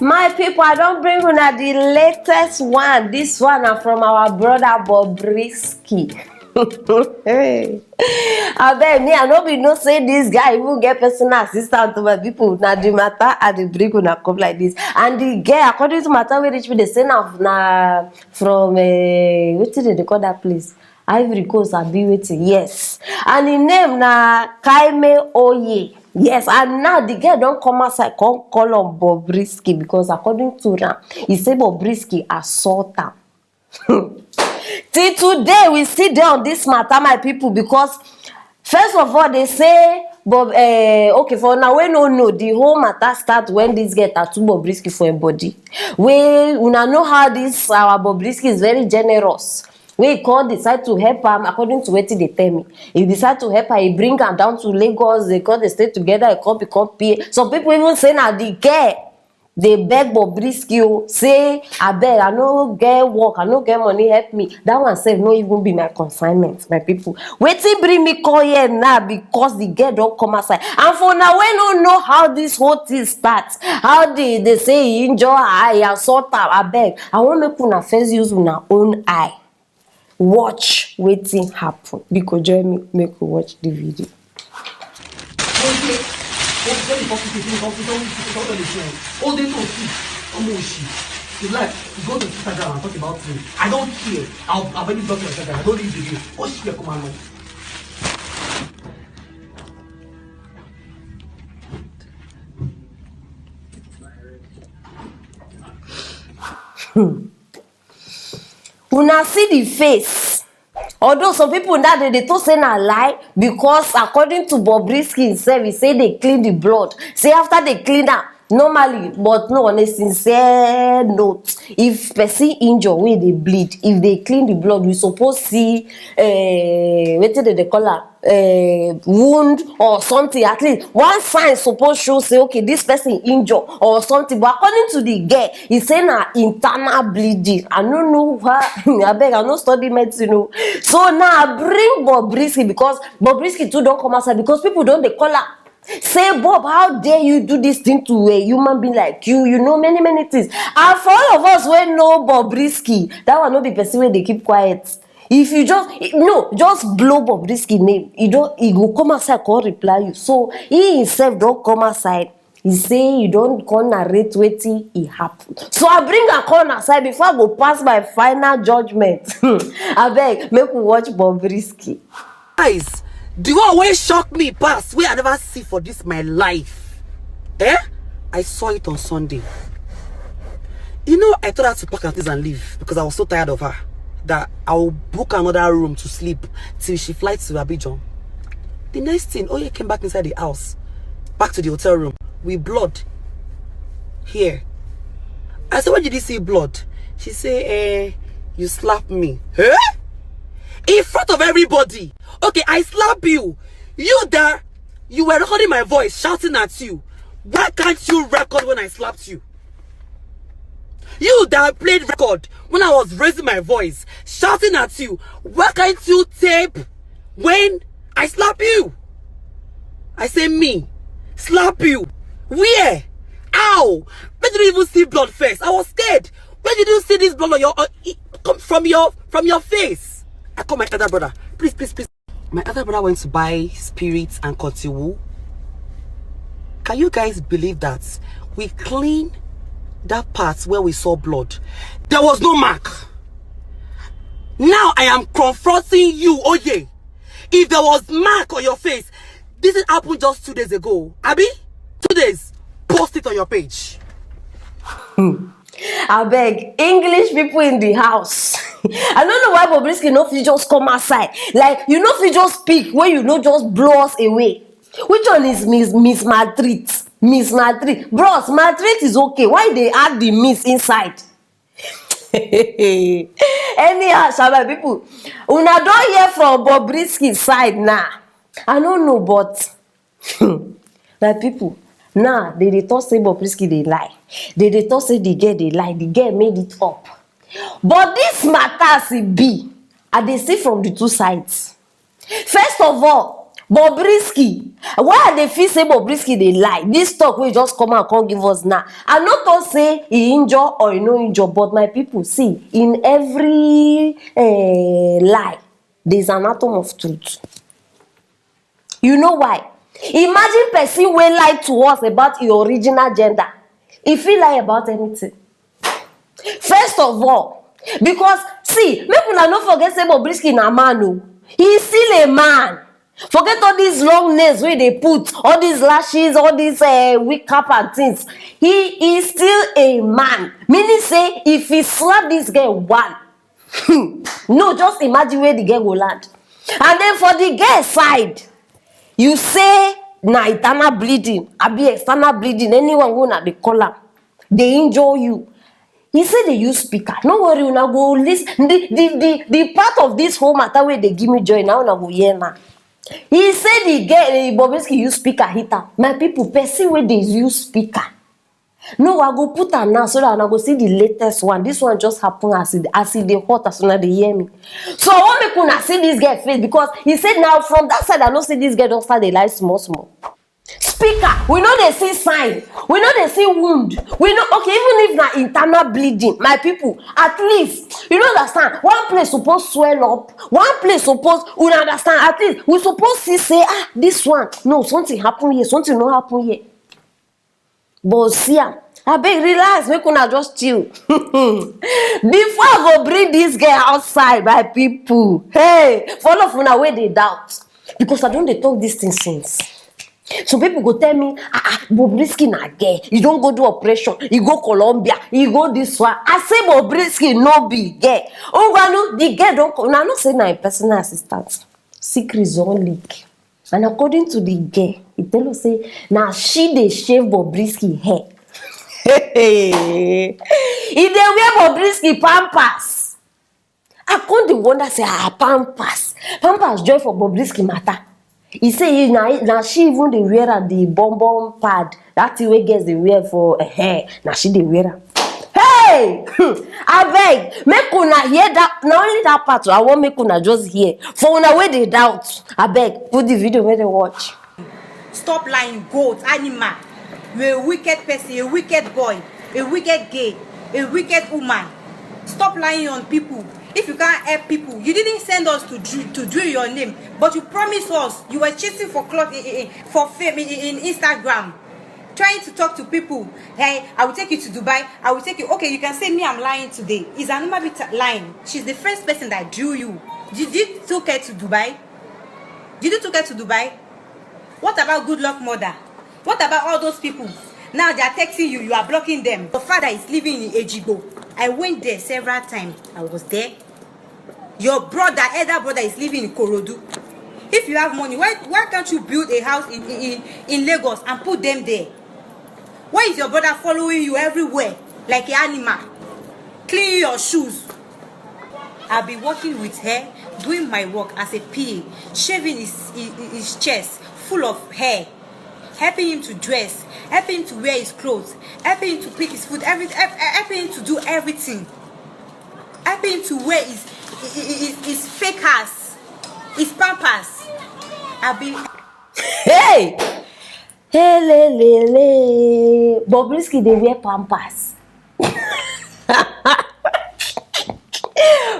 My people, I don't bring una the latest one. This one are from our brother Bobrisky. Hey. Abeg me, I no be no say this guy even get personal assistant to my people. Na the matter and the bring una come like this. And the girl, according to matter wey reach me, they say na from wetin they call that place? Ivory Coast, abi wetin? Yes. And the name na Kaime Oye. Yes, and now the girl don't come outside, come call on Bobrisky because according to her, he say Bobrisky assault am. Till today, we still there on this matter, my people, because first of all, they say, okay, for now, we no know, the whole matter start when this girl tattoo Bobrisky for her body. We know how this, our Bobrisky is very generous. We can't decide to help him according to what they tell me. He decide to help her, he bring her down to Lagos, they can't stay together, he can't become PA. Some people even say now the girl, they beg Bobrisky, say, I beg, I no get work, I no get money, help me. That one said no even be my consignment, my people. Waiting bring me call here now because the girl don't come outside. And for now, we don't know how this whole thing starts. How they say he injure her, I assault her, I beg. I want to make una first use una own eye. Watch wetin happen. Because join me, make we watch the video. You like, you go to Instagram and talk about me. I don't care. I've already blocked your Instagram. I don't need the video. What should come on? Una see the face. Although some people now they talk say na lie because according to Bobrisky himself, he say they clean the blood. Say after they clean am, normally, but no, on a sincere note, if person injure wey they bleed, if they clean the blood, we suppose see wetin they call am wound or something. At least one sign suppose show say okay, this person injure or something. But according to the girl, he say na internal bleeding. I don't know why. I beg, I no study medicine. No. So now bring Bobrisky because Bobrisky too don't come outside because people don't they call her. Say, Bob, how dare you do this thing to a human being like you? You know many things. And for all of us we know Bobrisky, that will not be person where they keep quiet. If you just blow Bobrisky name, he go come outside, can't reply you. So he himself don't come outside. He say you don't come narrate wetin it happened. So I bring a corner aside before I go pass my final judgment. I beg, make we watch Bobrisky. Guys, the one wey shock me pass, wey I never see for this my life. I saw it on Sunday. You know, I told her to pack her things and leave because I was so tired of her that I will book another room to sleep till she flies to Abidjan. The next thing, Oye came back inside the house, back to the hotel room with blood here. I said, where did you see blood? She said, you slapped me. Huh? In front of everybody. Okay, I slap you. You there, you were recording my voice, shouting at you. Why can't you record when I slapped you? You that played record when I was raising my voice, shouting at you. Why can't you tape when I slap you? I say me, slap you. Where? Ow! Where did you even see blood first? I was scared. Where did you see this blood on your from your face? I call my other brother. Please. My other brother went to buy spirits and Cote. Can you guys believe that we cleaned that part where we saw blood? There was no mark. Now I am confronting you, Oye. If there was mark on your face, this happened just 2 days ago. Abi? 2 days. Post it on your page. I beg, English people in the house. I don't know why Bobrisky no fit just come outside. Like, you know fit just speak when you know just blow us away. Which one is Miss Madrid? Miss Madrid. Bros, Madrid is okay. Why they add the Miss inside? Anyhow, Shabba people, una don't hear from Bobrisky's side now. I don't know, but like people, now they talk say Bobrisky they lie. They talk say the girl they lie. The girl made it up. But this matter as it be, I they see from the two sides. First of all, Bobrisky, why they feel say Bobrisky they lie? This talk will just come and come give us now. I not to say he injure or he no injure, but my people see in every lie there's an atom of truth. You know why? Imagine person wey lie to us about your original gender. If he lie about anything, first of all, because see, make una no forget say Bobrisky na man o. He still a man. Forget all these long nails wey they put, all these lashes, all these wig cap and things. He is still a man. Meaning say if he slap this girl one, no, just imagine where the girl go land. And then for the girl side, you say na internal bleeding, abi external bleeding, anyone go na dey call am, dey injure you. He say they use speaker. No worry, una go listen. The part of this whole matter where they give me joy now, una go hear now. He said the girl Bobrisky use speaker hit her. My people, person where they use speaker. No, I go put her now so that I go see the latest one. This one just happened as it they hot as soon as they hear me. So I want me to see this girl face because he said now from that side I don't see this girl don't start the light small. Speaker, we know they see sign, we know they see wound, we know okay, even if na internal bleeding, my people, at least you know understand, one place supposed swell up, one place supposed we understand, at least we supposed to say this one no something happen here, something no happen here. But see I beg relax, make una just chill. Before I go bring this girl outside, my people, hey, follow una where they doubt because I don't they talk this thing since. Some people go tell me, Bobrisky na gay. You don't go do operation. You go Colombia. You go this one. I say Bobrisky no be gay. Oh, no, the gay don't come. I not say na a personal assistant. Secrets don't leak. And according to the gay, he tell us say, now she dey shave Bobrisky hair. If they wear Bobrisky pampers, I couldn't wonder say, pampers. Pampers joy for Bobrisky matter. He say now she even dey wear the bonbon pad. That thing wey girls dey wear for hair. Now she dey wear am. Hey! I beg, make una hear that. Not only that part, I want make una just hear. For una wey dey doubt, I beg, put the video where they watch. Stop lying, goat, animal. You're a wicked person, a wicked boy, a wicked gay, a wicked woman. Stop lying on people. If you can't help people, you didn't send us to drill your name, but you promised us you were chasing for clout for fame in Instagram, trying to talk to people. Hey, I will take you to Dubai. I will take you. Okay, you can say me I'm lying today. Is Anuma lying? She's the first person that drew you. Did you took her to Dubai? Did you took her to Dubai? What about Good Luck Mother? What about all those people? Now they are texting you. You are blocking them. Your father is living in Ejibo. I went there several times. I was there. Your brother, elder brother, is living in Korodu. If you have money, why can't you build a house in Lagos and put them there? Why is your brother following you everywhere like an animal? Clean your shoes. I've been working with her, doing my work as a PA, shaving his chest full of hair, helping him to dress, helping him to wear his clothes, helping him to pick his food, helping him to do everything, helping him to wear his fake ass, his pampers. I've been. Hey! Hey, Bobrisky, they wear pampers.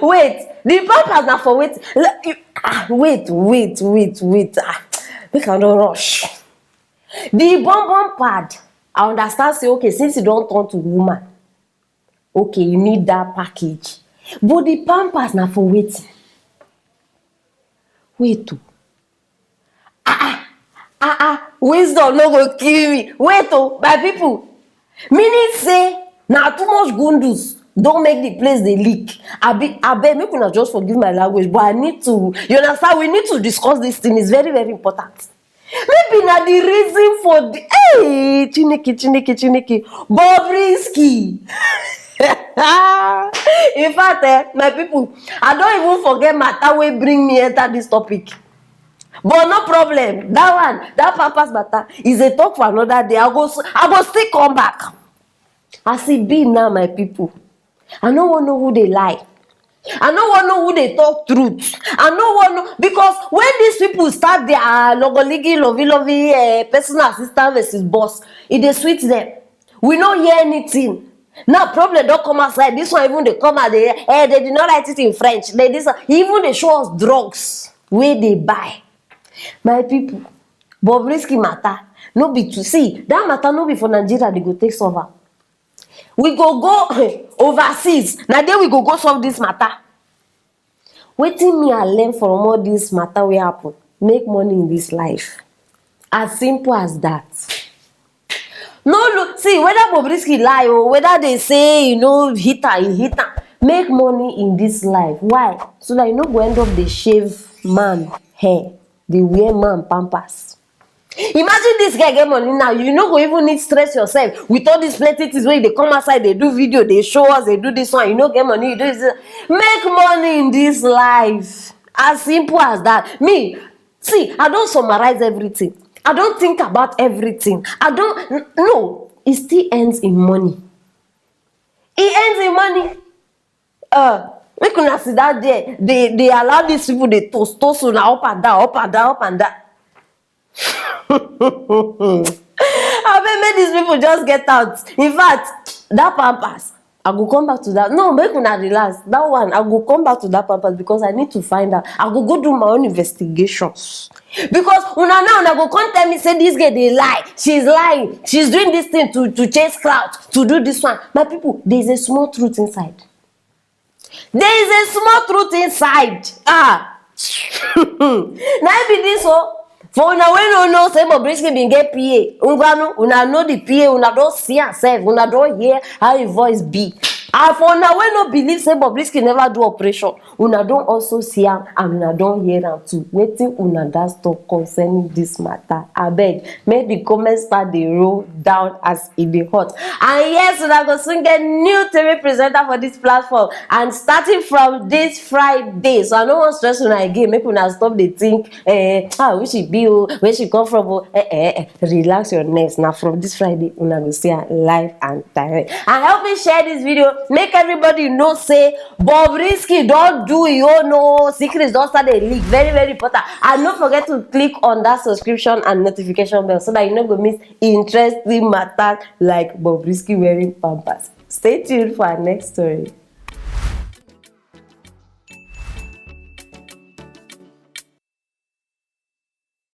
Wait, the pampers are for wait. Wait. Make I don't rush. The bonbon pad, I understand. Say okay, since you don't turn to woman, okay, you need that package. But the pampers na for waiting. Wait. Wisdom no go kill me. Wait, my people. Meaning say now too much gundus don't make the place they leak. I beg make una just forgive my language, but I need to. You understand? We need to discuss this thing. It's very, very important. Maybe na the reason for the Chineke Bobrisky. In fact, my people, I don't even forget matter wey bring me enter this topic. But no problem. That purpose matter is a talk for another day. I go still come back. As it be now, my people, I don't want to know who they lie. I no wan know who dey talk truth. I no wan know, because when these people start their logoligi lovey personal assistant versus boss, e dey sweet them. We no hear anything. Now problem don come outside. This one even dey come out, they did not write it in French. This one even dey show us drugs wey dey buy. My people, Bobrisky matter no be to see. That matter no be for Nigeria they go take solve am. We go overseas. Na there we go solve this matter. Wetin me I learn from all this matter wey happen? Make money in this life. As simple as that. No look, see whether Bobrisky lie or whether they say hit am. Make money in this life. Why? So that you no go end up dey shave man hair, dey wear man pampers. Imagine this guy get money now, you no go even need stress yourself with all these plenty things wey dey come outside, they do video, they show us, they do this one, you no get money, you do this. Make money in this life. As simple as that. Me, see, I don't summarize everything. I don't think about everything. No, it still ends in money. It ends in money. Make una sit down there. They allow these people, they toast una up and down, up and down, up and down. I mean, make these people just get out. In fact, that pampers, I go come back to that. No, make una relax. That one, I go come back to that pampers because I need to find out. I go do my own investigations. Because una go come tell me, say this girl they lie. She's lying. She's doing this thing to chase clout, to do this one. My people, there is a small truth inside. There is a small truth inside. Now be this one. For una wey no know say Bobrisky bin get PA, una know the PA, una don see herself, una don hear how his voice be. And for una wey no believe say Bobrisky never do operation, una don also see am and una don hear am too. Wetin una gats talk concerning this matter? Abeg, make the comment start dey roll down as e dey hot. And yes, una go soon get new TV presenter for this platform, and starting from this Friday. So I no wan stress una again. Make una stop dey think, where she be o, where she come from o. Relax your nerves. Now from this Friday, una go see her live and direct. And help me share this video. Make everybody know say Bobrisky don't do no secrets, don't start a leak. Very, very important. And don't forget to click on that subscription and notification bell so that you no go miss interesting matters like Bobrisky wearing pampers. Stay tuned for our next story.